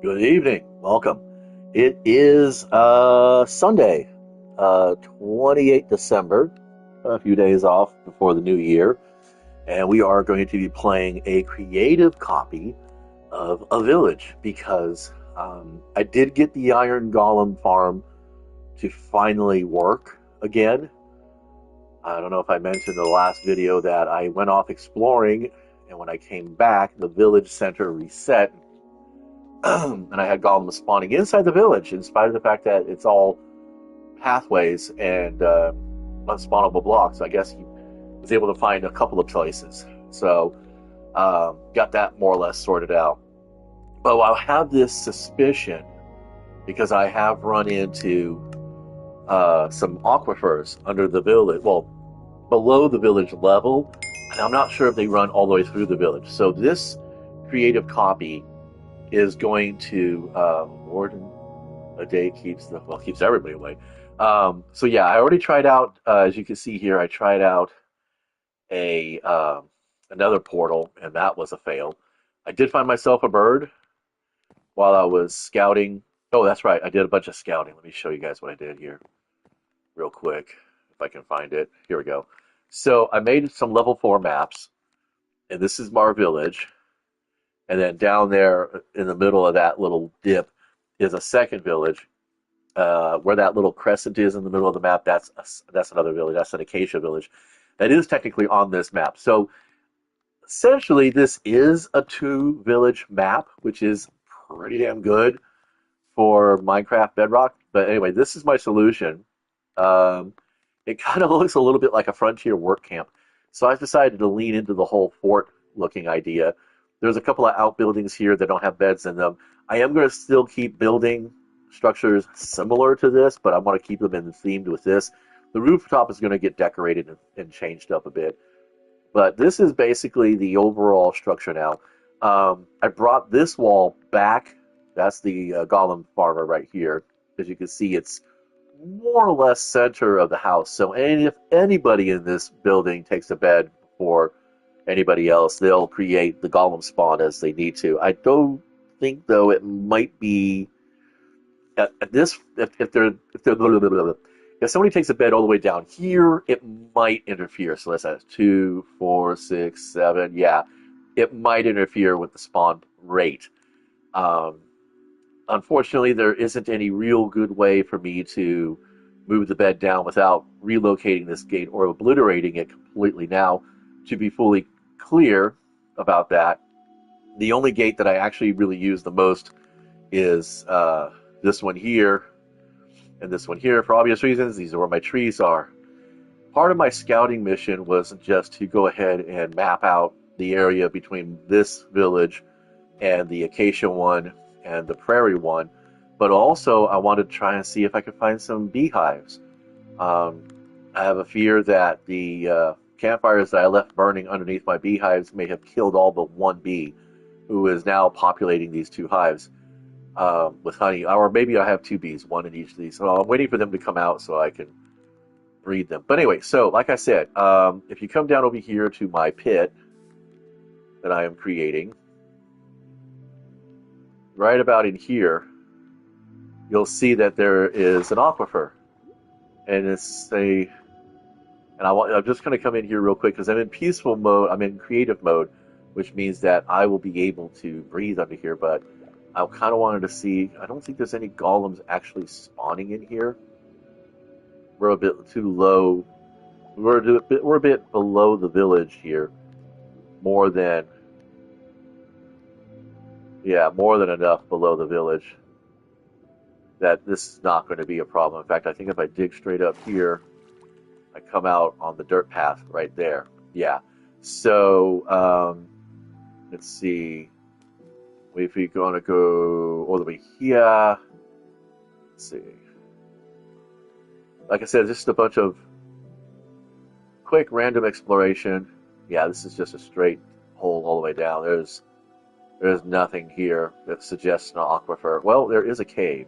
Good evening. Welcome. It is Sunday, 28th December, a few days off before the new year, and we are going to be playing a creative copy of a village because I did get the Iron Golem farm to finally work again. I don't know if I mentioned in the last video that I went off exploring, and when I came back, the village center reset and I had golems spawning inside the village, in spite of the fact that it's all pathways and unspawnable blocks. I guess he was able to find a couple of places, so got that more or less sorted out. But I have this suspicion because I have run into some aquifers under the village, well, below the village level, and I'm not sure if they run all the way through the village. So this creative copy is going to warden a day keeps keeps everybody away. So yeah, I already tried out. As you can see here, I tried out a another portal, and that was a fail. I did find myself a bird while I was scouting. Oh, that's right. I did a bunch of scouting. Let me show you guys what I did here, real quick, if I can find it. Here we go. So I made some level 4 maps, and this is our village. And then down there in the middle of that little dip is a second village. Where that little crescent is in the middle of the map, that's another village. That's an acacia village. That is technically on this map. So essentially, this is a two-village map, which is pretty damn good for Minecraft Bedrock. But anyway, this is my solution. Um, it kind of looks a little bit like a frontier work camp. So I've decided to lean into the whole fort-looking idea. There's a couple of outbuildings here that don't have beds in them. I am going to still keep building structures similar to this, but I want to keep them in themed with this. The rooftop is going to get decorated and changed up a bit. But this is basically the overall structure now. I brought this wall back. That's the Golem farmer right here. As you can see, it's more or less center of the house. So if anybody in this building takes a bed before anybody else, they'll create the Golem spawn as they need to. I don't think, though, it might be at this if somebody takes a bed all the way down here, it might interfere. So that's 2, 4, 6, 7. Yeah, it might interfere with the spawn rate. Um, Unfortunately, there isn't any real good way for me to move the bed down without relocating this gate or obliterating it completely. Now, to be fully clear about that, the only gate that I actually really use the most is this one here and this one here for obvious reasons. These are where my trees are. Part of my scouting mission was just to go ahead and map out the area between this village and the acacia one and the prairie one, but also I wanted to try and see if I could find some beehives. Um, I have a fear that the campfires that I left burning underneath my beehives may have killed all but one bee, who is now populating these two hives with honey. Or maybe I have two bees, one in each of these. So I'm waiting for them to come out so I can breed them. But anyway, so like I said, if you come down over here to my pit that I am creating, right about in here, you'll see that there is an aquifer, and I'm just going to come in here real quick because I'm in peaceful mode. I'm in creative mode, which means that I will be able to breathe under here. But I kind of wanted to see. I don't think there's any golems actually spawning in here. We're a bit too low. We're a bit below the village here, more than more than enough below the village that this is not going to be a problem. In fact, I think if I dig straight up here, I come out on the dirt path right there. Yeah. So let's see. If we're going to go all the way here, let's see. Like I said, just a bunch of quick random exploration. Yeah, this is just a straight hole all the way down. There's nothing here that suggests an aquifer. Well, there is a cave.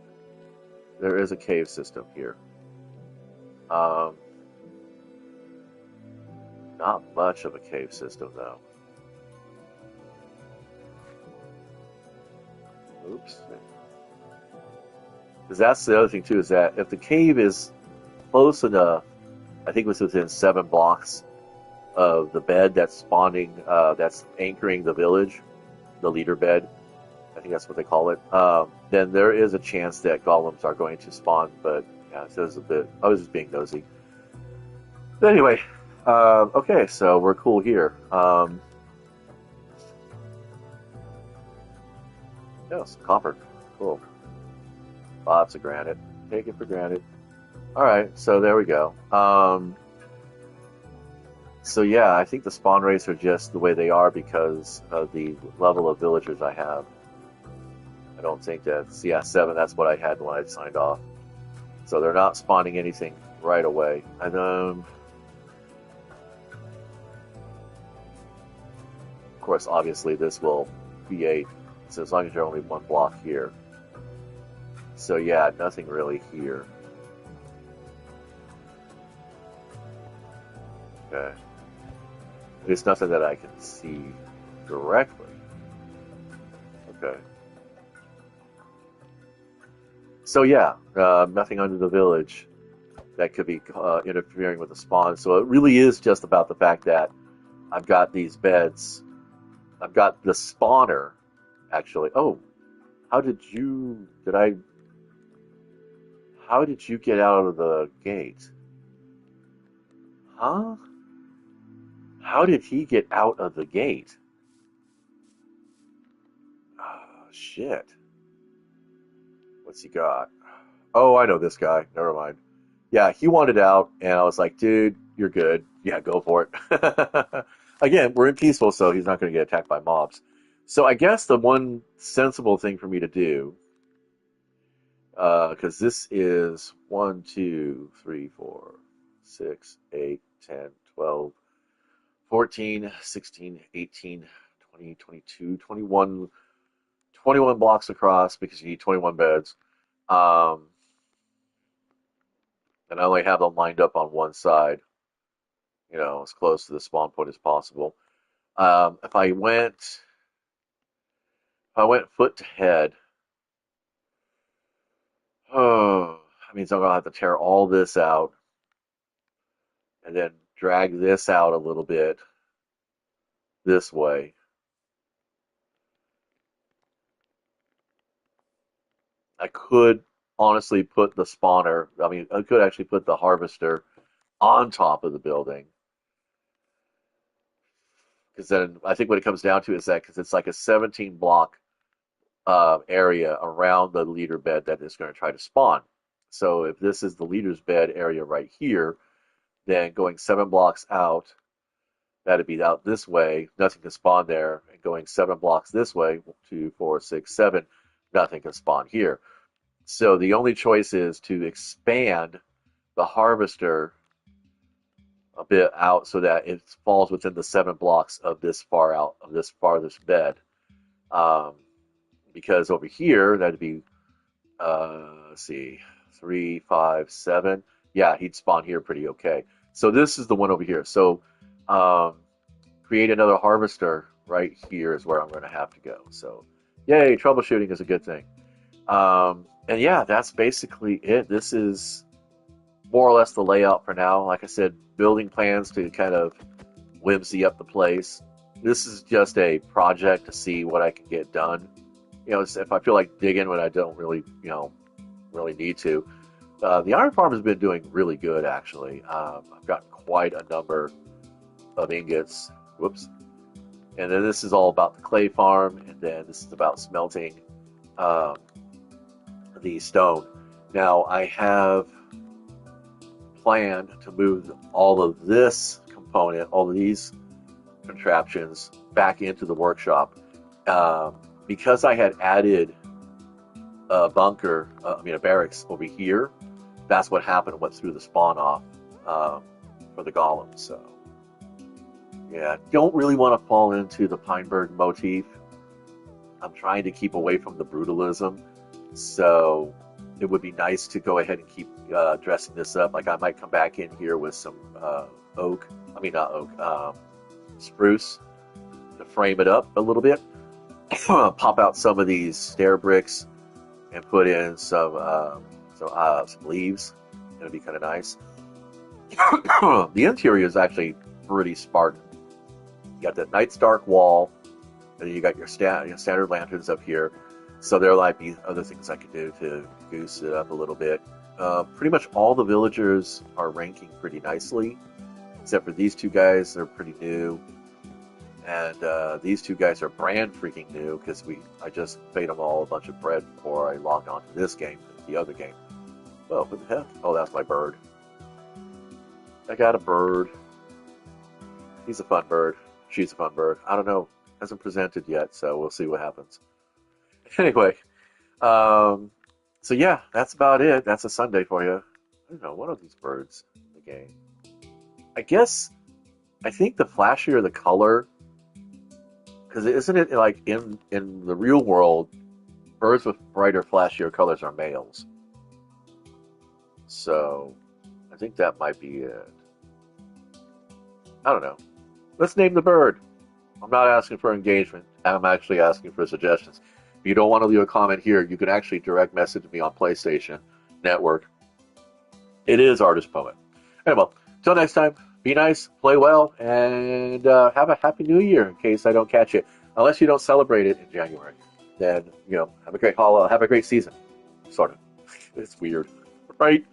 There is a cave system here. Um, Not much of a cave system, though. Oops. Because that's the other thing too, is that if the cave is close enough, I think it was within 7 blocks of the bed that's spawning, that's anchoring the village, the leader bed. I think that's what they call it. Then there is a chance that golems are going to spawn. But yeah, so it's a bit. I was just being nosy. But anyway, okay, so we're cool here. Yes, copper. Cool. Lots of granite. Take it for granted. All right, so there we go. So yeah, I think the spawn rates are just the way they are because of the level of villagers I have. I don't think that's, yeah, 7. That's what I had when I signed off. So they're not spawning anything right away. And of course, obviously, this will create. So as long as you're only 1 block here. So yeah, nothing really here. Okay. There's nothing that I can see directly. Okay. So yeah, nothing under the village that could be interfering with the spawn. So it really is just about the fact that I've got these beds. I've got the spawner, actually. Oh, how did you get out of the gate? Huh? How did he get out of the gate? Oh, shit. What's he got? Oh, I know this guy. Never mind. Yeah, he wanted out, and I was like, dude, you're good. Yeah, go for it. Again, we're in peaceful, so he's not going to get attacked by mobs. So I guess the one sensible thing for me to do, because this is 1, 2, 3, 4, 6, 8, 10, 12, 14, 16, 18, 20, 22, 21, 21 blocks across because you need 21 beds. Um, and I only have them lined up on one side, as close to the spawn point as possible. If I went foot to head, oh, that means I'm gonna have to tear all this out and then drag this out a little bit this way. I could honestly put the spawner, I mean, I could actually put the harvester on top of the building. Because then I think what it comes down to is that because it's like a 17 block area around the leader bed that is going to try to spawn. So if this is the leader's bed area right here, then going 7 blocks out, that'd be out this way, nothing can spawn there. And going 7 blocks this way, 2, 4, 6, 7, nothing can spawn here. So the only choice is to expand the harvester a bit out so that it falls within the 7 blocks of this far out of this farthest bed. Um, because over here that'd be let's see, 3, 5, 7. Yeah, he'd spawn here pretty okay. So this is the one over here. So um, create another harvester right here is where I'm going to have to go. So yay, troubleshooting is a good thing. And yeah, that's basically it. This is more or less the layout for now. Like I said, building plans to kind of whimsy up the place. This is just a project to see what I can get done. If I feel like digging when I don't really, really need to. The iron farm has been doing really good, actually. I've gotten quite a number of ingots. Whoops. And then this is all about the clay farm, and then this is about smelting the stone. Now, I have planned to move all of this component, all of these contraptions, back into the workshop. Because I had added a bunker, a barracks over here, that's what happened, what threw the spawn off for the golems. So, yeah, don't really want to fall into the Pineberg motif. I'm trying to keep away from the brutalism. So it would be nice to go ahead and keep dressing this up. Like I might come back in here with some spruce to frame it up a little bit. pop out some of these stair bricks and put in some leaves. It'll be kind of nice. The interior is actually pretty Spartan. You got that Night's Dark wall, and then you got your standard lanterns up here. So there might be other things I could do to goose it up a little bit. Pretty much all the villagers are ranking pretty nicely, except for these two guys. They're pretty new, and these two guys are brand freaking new because I just paid them all a bunch of bread before I logged on to this game, the other game. Well, what the heck? Oh, that's my bird. I got a bird. He's a fun bird. She's a fun bird. I don't know. Hasn't presented yet, so we'll see what happens. Anyway, um, so yeah, that's about it. That's a Sunday for you. I don't know. What are these birds in the game? I guess, I think the flashier the color, because isn't it like in the real world, birds with brighter, flashier colors are males. So I think that might be it. I don't know. Let's name the bird. I'm not asking for engagement. I'm actually asking for suggestions. If you don't want to leave a comment here, you can actually direct message me on PlayStation Network. It is Artist Poet. Anyway, till next time, be nice, play well, and have a happy new year in case I don't catch it. Unless you don't celebrate it in January, then have a great season. Sort of. It's weird, right?